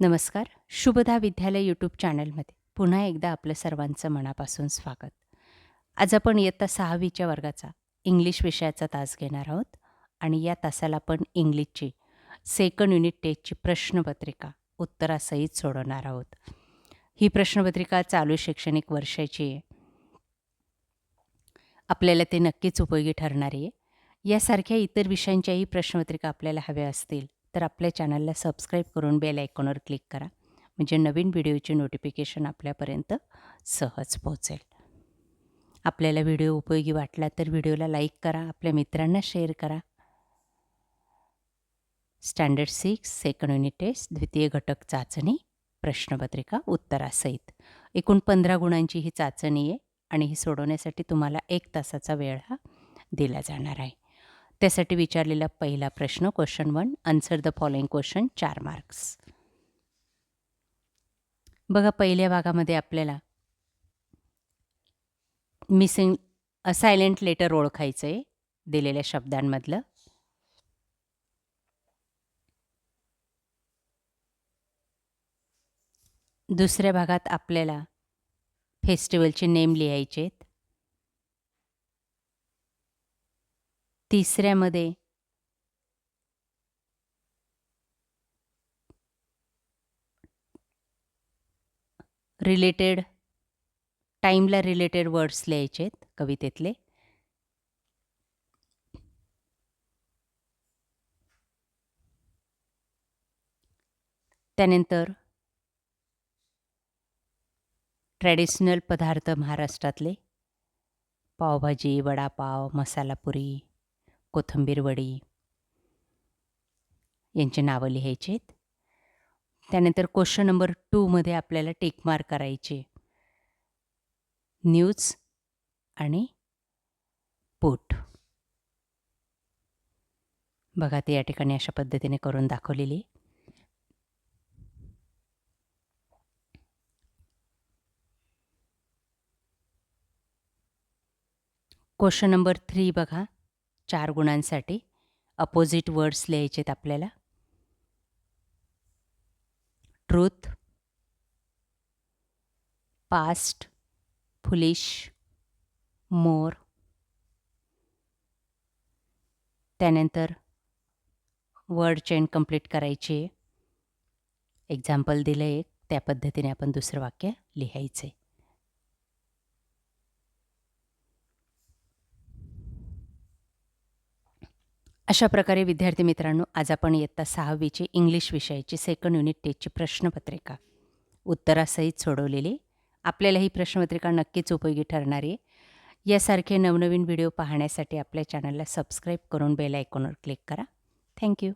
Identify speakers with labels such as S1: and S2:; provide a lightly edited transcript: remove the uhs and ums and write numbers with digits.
S1: नमस्कार. शुभदा विद्यालय यूट्यूब चॅनलमध्ये पुन्हा एकदा आपलं सर्वांचं मनापासून स्वागत. आज आपण इयत्ता 6वीच्या वर्गाचा इंग्लिश विषयाचा तास घेणार आहोत आणि या तासाला आपण इंग्लिशची सेकंड युनिट टेस्टची प्रश्नपत्रिका उत्तरासहित सोडवणार आहोत. ही प्रश्नपत्रिका चालू शैक्षणिक वर्षाची आहे. आपल्याला ते नक्कीच उपयोगी ठरणार आहे. यासारख्या इतर विषयांच्याही प्रश्नपत्रिका आपल्याला हव्या असतील तर आपल्या चॅनलला सबस्क्राईब करून बेल आयकॉनवर क्लिक करा, म्हणजे नवीन व्हिडिओचे नोटिफिकेशन आपल्यापर्यंत सहज पोहोचेल. आपल्याला व्हिडिओ उपयोगी वाटला तर व्हिडिओला लाईक करा, आपल्या मित्रांना शेअर करा. स्टँडर्ड 6 सेकंड युनिट टेस्ट द्वितीय घटक चाचणी प्रश्नपत्रिका उत्तरासहित. एकूण 15 गुणांची ही चाचणी आहे आणि ही सोडवण्यासाठी तुम्हाला 1 तासाचा वेळ हा दिला जाणार आहे. त्यासाठी विचारलेला पहिला प्रश्न question 1, answer the following question, 4 marks. बघा, पहिल्या भागामध्ये आपल्याला मिसिंग सायलेंट लेटर ओळखायचं आहे दिलेल्या शब्दांमधलं. दुसऱ्या भागात आपल्याला फेस्टिवलचे नेम लिहायचे आहेत. तिसऱ्यामध्ये रिलेटेड टाईमला रिलेटेड वर्ड्स लिहायचे आहेत कवितेतले. त्यानंतर ट्रॅडिशनल पदार्थ महाराष्ट्रातले पावभाजी, वडापाव, मसालापुरी, कोथिंबीर वडी यांची नावं लिहायची आहेत. त्यानंतर क्वेश्चन नंबर 2मध्ये आपल्याला टिक मार्क करायचे न्यूज आणि पुट. बघा, ते या ठिकाणी अशा पद्धतीने करून दाखवलेली. क्वेश्चन नंबर 3 बघा, 4 गुणांसाठी अपोजिट वर्ड्स लिहायचे आहेत आपल्याला. ट्रूथ, पास्ट, फुलिश, मोर. त्यानंतर वर्ड चेन कंप्लीट करायची. एक्झाम्पल दिलं एक, त्या पद्धतीने आपण दुसरं वाक्य लिहायचे. अशा प्रकारे विद्यार्थी मित्रांनो, आज आपण इयत्ता 6वीची इंग्लिश विषयाची सेकंड युनिट टेस्टची प्रश्नपत्रिका उत्तरासहित सोडवलेली. आपल्याला ही प्रश्नपत्रिका नक्कीच उपयोगी ठरणार आहे. यासारखे नवनवीन व्हिडिओ पाहण्यासाठी आपल्या चॅनलला सबस्क्राईब करून बेल आयकॉनवर क्लिक करा. थँक्यू.